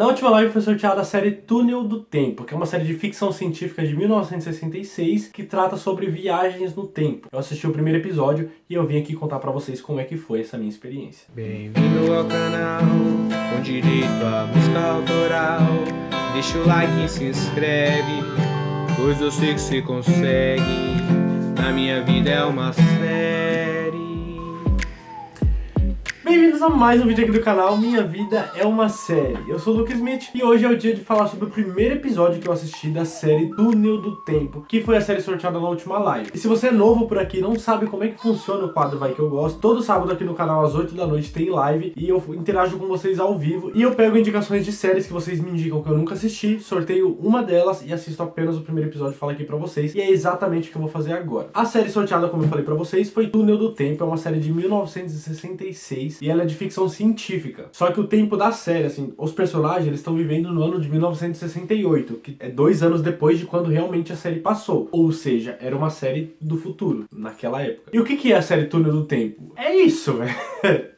Na última live foi sorteada a série Túnel do Tempo, que é uma série de ficção científica de 1966 que trata sobre viagens no tempo. Eu assisti o primeiro episódio e eu vim aqui contar pra vocês como é que foi essa minha experiência. Bem-vindo ao canal, com direito à música autoral. Deixa o like e se inscreve, pois eu sei que você consegue. Na minha vida é uma série. Bem-vindos a mais um vídeo aqui do canal, Minha Vida é uma Série. Eu sou o Lucas Smith e hoje é o dia de falar sobre o primeiro episódio que eu assisti da série Túnel do Tempo, que foi a série sorteada na última live. E se você é novo por aqui e não sabe como é que funciona o quadro Vai Que Eu Gosto, todo sábado aqui no canal às 8 da noite tem live e eu interajo com vocês ao vivo e eu pego indicações de séries que vocês me indicam que eu nunca assisti, sorteio uma delas e assisto apenas o primeiro episódio e falo aqui pra vocês. E é exatamente o que eu vou fazer agora. A série sorteada, como eu falei pra vocês, foi Túnel do Tempo, é uma série de 1966 e ela é de ficção científica. Só que o tempo da série, assim, os personagens eles estão vivendo no ano de 1968, que é 2 anos depois de quando realmente a série passou. Ou seja, era uma série do futuro, naquela época. E o que é a série Túnel do Tempo? É isso, velho.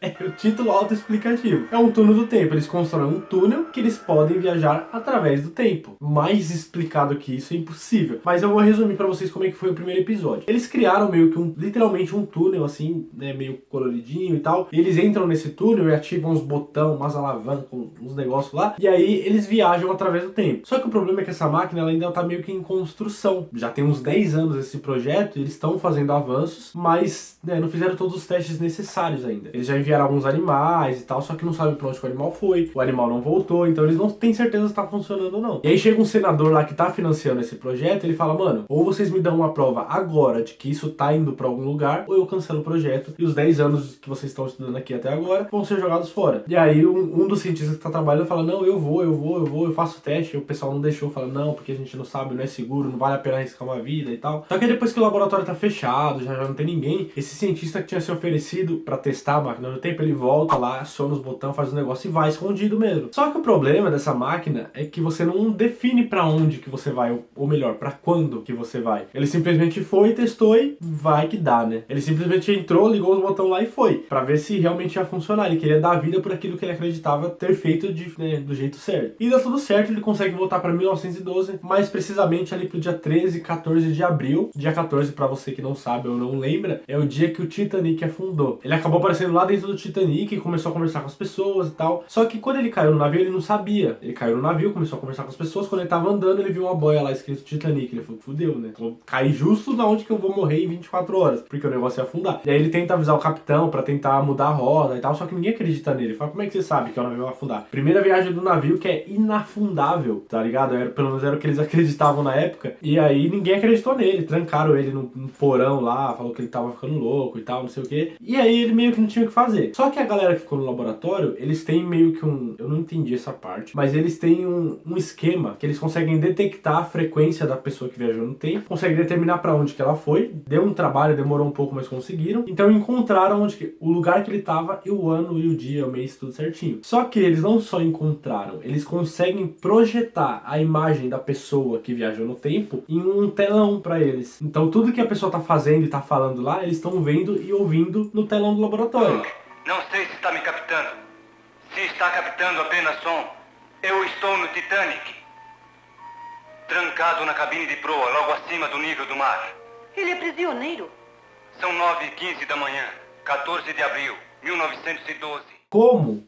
É o título autoexplicativo. É um túnel do tempo. Eles constroem um túnel que eles podem viajar através do tempo. Mais explicado que isso é impossível. Mas eu vou resumir pra vocês como é que foi o primeiro episódio. Eles criaram meio que literalmente um túnel, assim, né, meio coloridinho e tal. E eles entram nesse túnel e ativam uns botões, umas alavancas, uns negócios lá. E aí eles viajam através do tempo. Só que o problema é que essa máquina ela ainda tá meio que em construção. Já tem uns 10 anos esse projeto e eles estão fazendo avanços, mas né, não fizeram todos os testes necessários ainda. Eles já enviaram alguns animais e tal, só que não sabem pra onde que o animal foi. O animal não voltou, então eles não têm certeza se tá funcionando ou não. E aí chega um senador lá que tá financiando esse projeto e ele fala, mano, ou vocês me dão uma prova agora de que isso tá indo pra algum lugar, ou eu cancelo o projeto e os 10 anos que vocês estão estudando aqui até agora vão ser jogados fora. E aí um dos cientistas que tá trabalhando fala, não, eu faço o teste. E o pessoal não deixou, fala, não, porque a gente não sabe, não é seguro, não vale a pena arriscar uma vida e tal. Só que depois que o laboratório tá fechado, já não tem ninguém, esse cientista que tinha se oferecido pra testar a máquina do tempo, ele volta lá, aciona os botões, faz o negócio e vai escondido mesmo. Só que o problema dessa máquina é que você não define pra onde que você vai, ou melhor, pra quando que você vai. Ele simplesmente foi, testou e vai que dá, né? Ele simplesmente entrou, ligou os botões lá e foi, pra ver se realmente ia funcionar. Ele queria dar vida por aquilo que ele acreditava ter feito do jeito certo. E dá tudo certo, ele consegue voltar pra 1912, mais precisamente ali pro dia 13, 14 de abril. Dia 14, pra você que não sabe ou não lembra, é o dia que o Titanic afundou. Ele acabou aparecendo lá dentro do Titanic e começou a conversar com as pessoas e tal. Só que quando ele caiu no navio, ele não sabia. Ele caiu no navio, começou a conversar com as pessoas. Quando ele tava andando, ele viu uma boia lá escrito Titanic. Ele falou, fudeu, né? Vou cair justo na onde que eu vou morrer em 24 horas, porque o negócio ia afundar. E aí ele tenta avisar o capitão pra tentar mudar a rota e tal, só que ninguém acredita nele. Ele fala, como é que você sabe que o navio vai afundar? Primeira viagem do navio que é inafundável, tá ligado? Pelo menos era o que eles acreditavam na época. E aí ninguém acreditou nele. Trancaram ele no porão lá, falou que ele tava ficando louco e tal, não sei o que. E aí ele meio que não tinha o que fazer. Só que a galera que ficou no laboratório, eles têm meio que eu não entendi essa parte, mas eles têm um esquema que eles conseguem detectar a frequência da pessoa que viajou no tempo, conseguem determinar pra onde que ela foi. Deu um trabalho, demorou um pouco, mas conseguiram. Então encontraram o lugar que ele tava e o ano e o dia, o mês, tudo certinho. Só que eles não só encontraram, eles conseguem projetar a imagem da pessoa que viajou no tempo em um telão pra eles. Então tudo que a pessoa tá fazendo e tá falando lá, eles estão vendo e ouvindo no telão do laboratório. Não sei se está me captando. Se está captando apenas som, eu estou no Titanic. Trancado na cabine de proa, logo acima do nível do mar. Ele é prisioneiro. São 9h15 da manhã, 14 de abril, 1912. Como?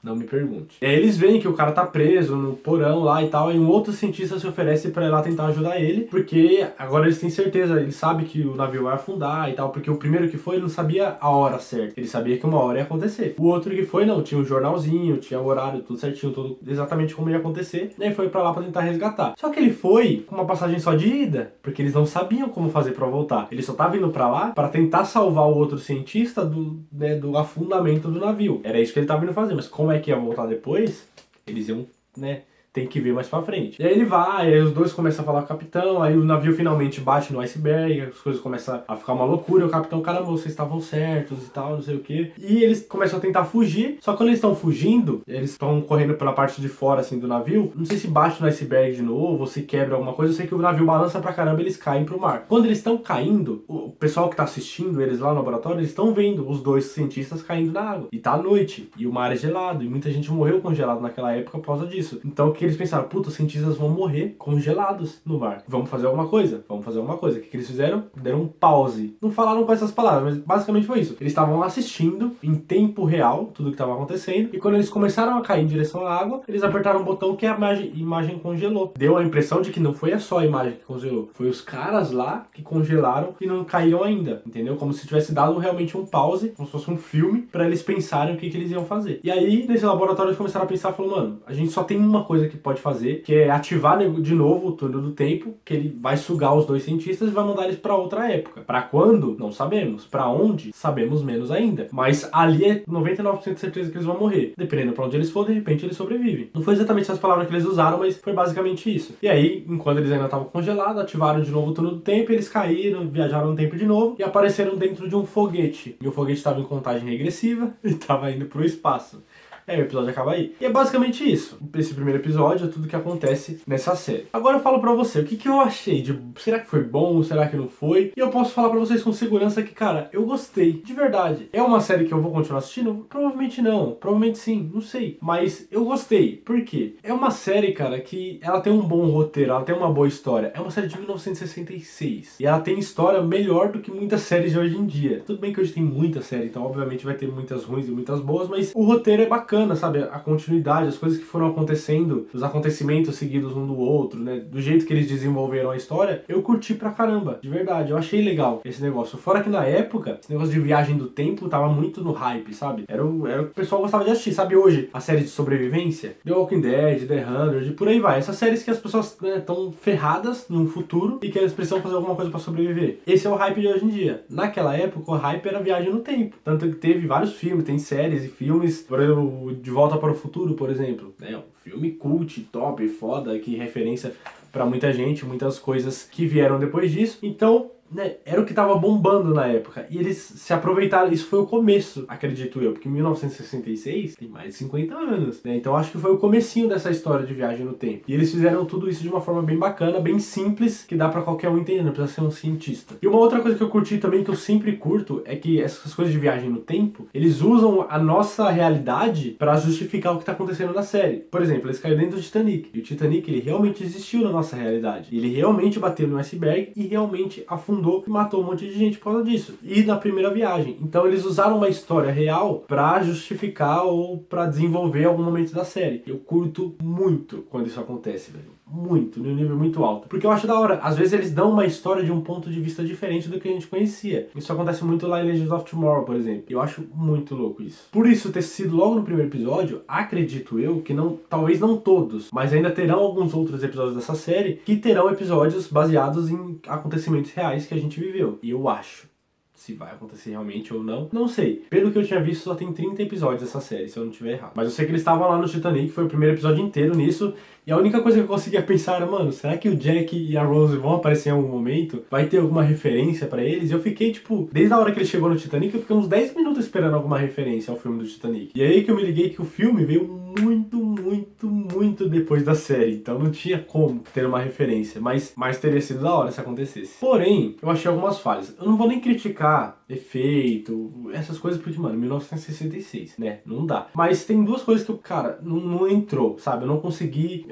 Não me pergunte. E aí eles veem que o cara tá preso no porão lá e tal, e um outro cientista se oferece pra ir lá tentar ajudar ele, porque agora eles têm certeza, ele sabe que o navio vai afundar e tal, porque o primeiro que foi, ele não sabia a hora certa, ele sabia que uma hora ia acontecer. O outro que foi, não, tinha um jornalzinho, tinha o horário, tudo certinho, tudo exatamente como ia acontecer, e aí foi pra lá pra tentar resgatar. Só que ele foi com uma passagem só de ida, porque eles não sabiam como fazer pra voltar. Ele só tava indo pra lá pra tentar salvar o outro cientista do afundamento do navio. Era isso que ele tava indo fazer, mas como é que ia voltar depois, eles iam, né, tem que ver mais pra frente. E aí ele vai, aí os dois começam a falar com o capitão, aí o navio finalmente bate no iceberg, as coisas começam a ficar uma loucura, e o capitão, caramba, vocês estavam certos e tal, não sei o que. E eles começam a tentar fugir, só que quando eles estão fugindo, eles estão correndo pela parte de fora, assim, do navio, não sei se bate no iceberg de novo, ou se quebra alguma coisa, eu sei que o navio balança pra caramba e eles caem pro mar. Quando eles estão caindo, o pessoal que tá assistindo eles lá no laboratório, eles estão vendo os dois cientistas caindo na água. E tá à noite, e o mar é gelado, e muita gente morreu congelado naquela época por causa disso. Então o que eles pensaram? Puta, os cientistas vão morrer congelados no mar. Vamos fazer alguma coisa? Vamos fazer alguma coisa. O que eles fizeram? Deram um pause. Não falaram com essas palavras, mas basicamente foi isso. Eles estavam assistindo em tempo real tudo que estava acontecendo, e quando eles começaram a cair em direção à água, eles apertaram um botão que a imagem congelou. Deu a impressão de que não foi só a imagem que congelou, foi os caras lá que congelaram e não caíram ainda, entendeu? Como se tivesse dado realmente um pause, como se fosse um filme, pra eles pensarem o que eles iam fazer. E aí, nesse laboratório, eles começaram a pensar, falando, mano, a gente só tem uma coisa que pode fazer, que é ativar de novo o túnel do tempo, que ele vai sugar os dois cientistas e vai mandar eles pra outra época. Pra quando? Não sabemos. Pra onde? Sabemos menos ainda. Mas ali é 99% de certeza que eles vão morrer. Dependendo pra onde eles for, de repente eles sobrevivem. Não foi exatamente essas palavras que eles usaram, mas foi basicamente isso. E aí, enquanto eles ainda estavam congelados, ativaram de novo o túnel do tempo, eles caíram, viajaram no tempo de novo e apareceram dentro de um foguete. E o foguete estava em contagem regressiva e estava indo pro espaço. É, o episódio acaba aí. E é basicamente isso. Esse primeiro episódio é tudo que acontece nessa série. Agora eu falo pra você, o que eu achei de... Será que foi bom? Será que não foi? E eu posso falar pra vocês com segurança que, cara, eu gostei. De verdade. É uma série que eu vou continuar assistindo? Provavelmente não. Provavelmente sim. Não sei. Mas eu gostei. Por quê? É uma série, cara, que ela tem um bom roteiro. Ela tem uma boa história. É uma série de 1966. E ela tem história melhor do que muitas séries de hoje em dia. Tudo bem que hoje tem muita série, então obviamente vai ter muitas ruins e muitas boas, mas o roteiro é bacana. Sabe, a continuidade, as coisas que foram acontecendo, os acontecimentos seguidos um do outro, né, do jeito que eles desenvolveram a história, eu curti pra caramba, de verdade, eu achei legal esse negócio, fora que na época, esse negócio de viagem do tempo tava muito no hype, sabe, era o que o pessoal gostava de assistir, sabe, hoje, a série de sobrevivência, The Walking Dead, The 100, e por aí vai, essas séries que as pessoas estão ferradas no futuro e que eles precisam fazer alguma coisa pra sobreviver, esse é o hype de hoje em dia. Naquela época, o hype era viagem no tempo, tanto que teve vários filmes, tem séries e filmes, por exemplo, De Volta para o Futuro, por exemplo, né? Um filme cult, top, foda, que referência pra muita gente, muitas coisas que vieram depois disso. Então, né, era o que tava bombando na época. E eles se aproveitaram, isso foi o começo, acredito eu, porque 1966 tem mais de 50 anos, né? Então acho que foi o comecinho dessa história de viagem no tempo. E eles fizeram tudo isso de uma forma bem bacana, bem simples, que dá pra qualquer um entender, não precisa ser um cientista. E uma outra coisa que eu curti também, que eu sempre curto, é que essas coisas de viagem no tempo, eles usam a nossa realidade pra justificar o que tá acontecendo na série. Por exemplo, eles caíram dentro do Titanic. E o Titanic, ele realmente existiu na nossa realidade. Ele realmente bateu no iceberg e realmente afundou e matou um monte de gente por causa disso. E na primeira viagem. Então eles usaram uma história real pra justificar ou pra desenvolver algum momento da série. Eu curto muito quando isso acontece, velho. Muito, num nível muito alto. Porque eu acho da hora. Às vezes eles dão uma história de um ponto de vista diferente do que a gente conhecia. Isso acontece muito lá em Legends of Tomorrow, por exemplo. Eu acho muito louco isso. Por isso ter sido logo no primeiro episódio, acredito eu que não, talvez não todos, mas ainda terão alguns outros episódios dessa série que terão episódios baseados em acontecimentos reais que a gente viveu. E eu acho. Se vai acontecer realmente ou não, não sei. Pelo que eu tinha visto, só tem 30 episódios dessa série, se eu não estiver errado. Mas eu sei que eles estavam lá no Titanic, foi o primeiro episódio inteiro nisso. E a única coisa que eu conseguia pensar era, mano, será que o Jack e a Rose vão aparecer em algum momento? Vai ter alguma referência pra eles? E eu fiquei, tipo, desde a hora que ele chegou no Titanic, eu fiquei uns 10 minutos esperando alguma referência ao filme do Titanic. E aí que eu me liguei que o filme veio muito depois da série. Então não tinha como ter uma referência. Mas teria sido da hora se acontecesse. Porém, eu achei algumas falhas. Eu não vou nem criticar efeito, essas coisas, porque, mano, 1966, né? Não dá. Mas tem duas coisas que eu, cara, não entrou, sabe? Eu não consegui,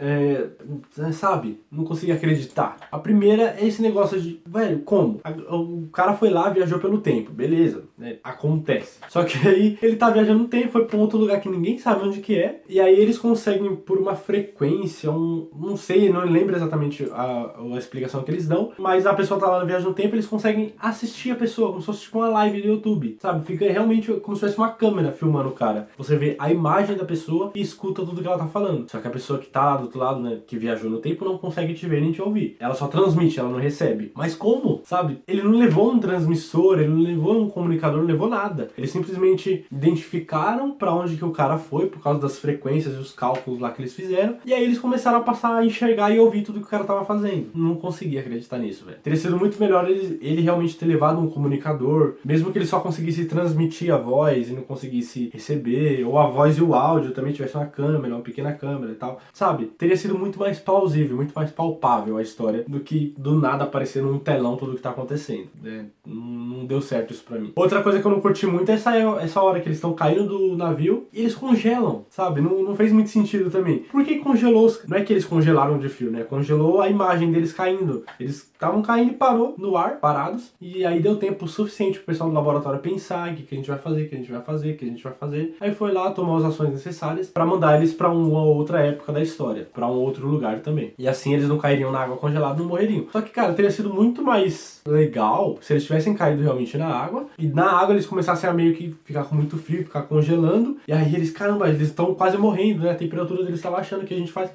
sabe? Não consegui acreditar. A primeira é esse negócio de, velho, como? O cara foi lá, viajou pelo tempo, beleza, né? Acontece. Só que aí ele tá viajando no tempo, foi pra um outro lugar que ninguém sabe onde que é, e aí eles conseguem, por uma frequência, não sei, não lembro exatamente a explicação que eles dão, mas a pessoa tá lá na viagem no tempo, eles conseguem assistir a pessoa, como se fosse tipo uma live do YouTube, sabe? Fica realmente como se fosse uma câmera filmando o cara. Você vê a imagem da pessoa e escuta tudo que ela tá falando. Só que a pessoa que tá do outro lado, né, que viajou no tempo, não consegue te ver nem te ouvir. Ela só transmite, ela não recebe. Mas como? Sabe? Ele não levou um transmissor, ele não levou um comunicador, não levou nada. Eles simplesmente identificaram pra onde que o cara foi, por causa das frequências e os cálculos lá que eles fizeram. E aí eles começaram a passar a enxergar e ouvir tudo que o cara tava fazendo. Não conseguia acreditar nisso, velho. Teria sido muito melhor ele realmente ter levado um comunicador, mesmo que ele só conseguisse transmitir a voz e não conseguisse receber, ou a voz e o áudio também tivesse uma câmera, uma pequena câmera e tal, sabe? Teria sido muito mais plausível, muito mais palpável a história do que do nada aparecer num telão tudo que tá acontecendo, né? Não deu certo isso pra mim. Outra coisa que eu não curti muito é essa hora que eles estão caindo do navio e eles congelam, sabe? Não fez muito sentido também. Por que congelou? Não é que eles congelaram de frio, né? Congelou a imagem deles caindo. Eles estavam caindo e parou no ar, parados, e aí deu tempo suficiente pro pessoal do laboratório pensar o que a gente vai fazer, o que a gente vai fazer, o que a gente vai fazer. Aí foi lá, tomou as ações necessárias pra mandar eles pra uma outra época da história, pra um outro lugar também. E assim eles não cairiam na água congelada, não morreriam. Só que, cara, teria sido muito mais legal se eles tivessem caído realmente na água, e na água eles começassem a meio que ficar com muito frio, ficar congelando, e aí eles, caramba, eles estão quase morrendo, né? A temperatura deles estava achando que a gente faz,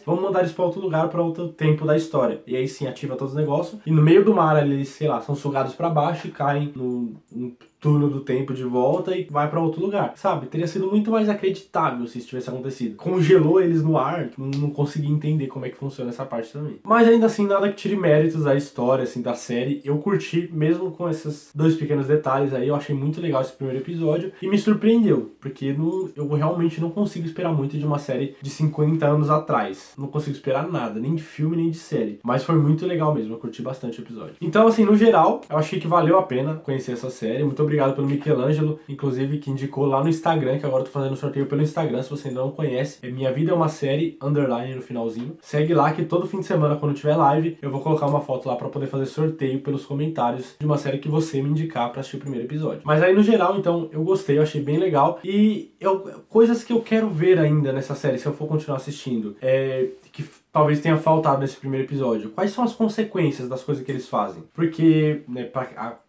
vamos mandar eles pra outro lugar, pra outro tempo da história. E aí sim, ativa todos os negócios, e no meio do mar eles, sei lá, são sugados pra baixo e caem no túnel do tempo de volta e vai pra outro lugar, sabe? Teria sido muito mais acreditável se isso tivesse acontecido. Congelou eles no ar, não consegui entender como é que funciona essa parte também. Mas ainda assim, nada que tire méritos da história, assim, da série. Eu curti, mesmo com esses dois pequenos detalhes aí, eu achei muito legal esse primeiro episódio e me surpreendeu, porque eu realmente não consigo esperar muito de uma série de 50 anos atrás. Não consigo esperar nada, nem de filme, nem de série. Mas foi muito legal mesmo, eu curti bastante o episódio. Então, assim, no geral, eu achei que valeu a pena conhecer essa série. Muito obrigado pelo Michelangelo, inclusive, que indicou lá no Instagram, que agora eu tô fazendo sorteio pelo Instagram, se você ainda não conhece. Minha Vida é uma Série, underline no finalzinho. Segue lá que todo fim de semana, quando tiver live, eu vou colocar uma foto lá pra poder fazer sorteio pelos comentários de uma série que você me indicar pra assistir o primeiro episódio. Mas aí, no geral, então, eu gostei, eu achei bem legal. E coisas que eu quero ver ainda nessa série, se eu for continuar assistindo, que talvez tenha faltado nesse primeiro episódio. Quais são as consequências das coisas que eles fazem? Porque, né,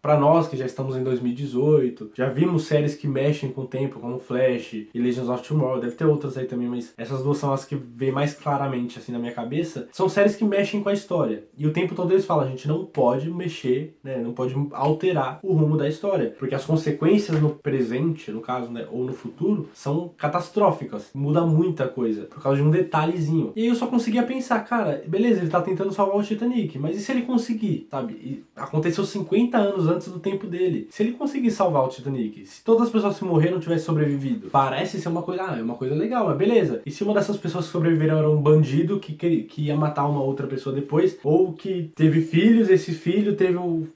pra nós que já estamos em 2018, já vimos séries que mexem com o tempo, como Flash e Legends of Tomorrow, deve ter outras aí também, mas essas duas são as que vêm mais claramente assim na minha cabeça. São séries que mexem com a história. E o tempo todo eles falam, a gente não pode mexer, né, não pode alterar o rumo da história, porque as consequências no presente, no caso, né, ou no futuro, são catastróficas. Muda muita coisa, por causa de um detalhezinho. E aí eu só conseguia pensar, cara, beleza, ele tá tentando salvar o Titanic, mas e se ele conseguir, sabe? E aconteceu 50 anos antes do tempo dele. Se ele conseguir salvar o Titanic, se todas as pessoas que morreram tivessem sobrevivido, parece ser uma coisa, é uma coisa legal, mas beleza. E se uma dessas pessoas que sobreviveram era um bandido que ia matar uma outra pessoa depois, ou que teve filhos, esse filho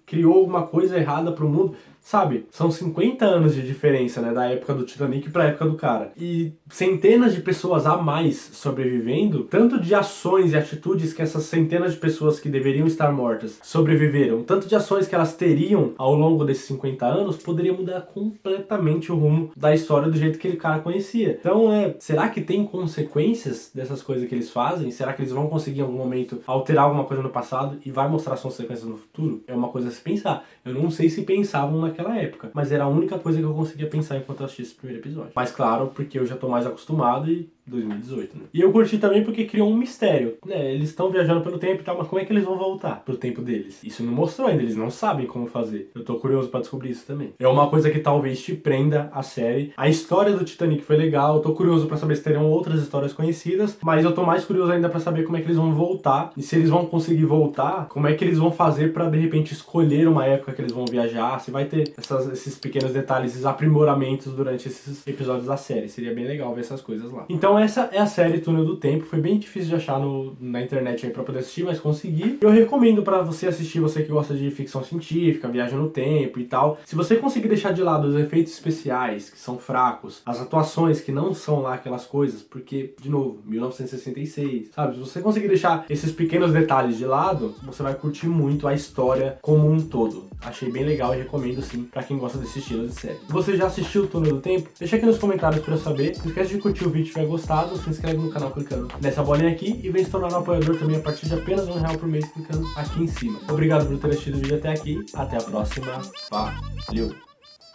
criou alguma coisa errada pro mundo, sabe? São 50 anos de diferença, né, da época do Titanic pra época do cara. E centenas de pessoas a mais sobrevivendo, tanto de ações e atitudes que essas centenas de pessoas que deveriam estar mortas sobreviveram, tanto de ações que elas teriam ao longo desses 50 anos, poderia mudar completamente o rumo da história do jeito que aquele cara conhecia. Então, será que tem consequências dessas coisas que eles fazem? Será que eles vão conseguir em algum momento alterar alguma coisa no passado e vai mostrar as consequências no futuro? É uma coisa a se pensar. Eu não sei se pensavam naquela época, mas era a única coisa que eu conseguia pensar enquanto eu assistia esse primeiro episódio. Mas claro, porque eu já tô mais acostumado e 2018, né? E eu curti também porque criou um mistério, né? Eles estão viajando pelo tempo e tal, mas como é que eles vão voltar pro tempo deles? Isso não mostrou ainda, eles não sabem como fazer. Eu tô curioso pra descobrir isso também. É uma coisa que talvez te prenda a série. A história do Titanic foi legal, eu tô curioso pra saber se terão outras histórias conhecidas, mas eu tô mais curioso ainda pra saber como é que eles vão voltar, e se eles vão conseguir voltar, como é que eles vão fazer pra de repente escolher uma época que eles vão viajar, se vai ter esses pequenos detalhes, esses aprimoramentos durante esses episódios da série. Seria bem legal ver essas coisas lá. Então essa é a série Túnel do Tempo. Foi bem difícil de achar na internet aí pra poder assistir, mas consegui. Eu recomendo pra você assistir, você que gosta de ficção científica, viagem no tempo e tal. Se você conseguir deixar de lado os efeitos especiais, que são fracos, as atuações que não são lá aquelas coisas, porque, de novo, 1966, sabe? Se você conseguir deixar esses pequenos detalhes de lado, você vai curtir muito a história como um todo. Achei bem legal e recomendo sim pra quem gosta desse estilo de série. Se você já assistiu o Túnel do Tempo, deixa aqui nos comentários pra eu saber. Não esquece de curtir o vídeo se tiver gostado. gostado, se inscreve no canal clicando nessa bolinha aqui e vem se tornar um apoiador também a partir de apenas R$1 por mês clicando aqui em cima. Obrigado por ter assistido o vídeo até aqui, até a próxima, valeu!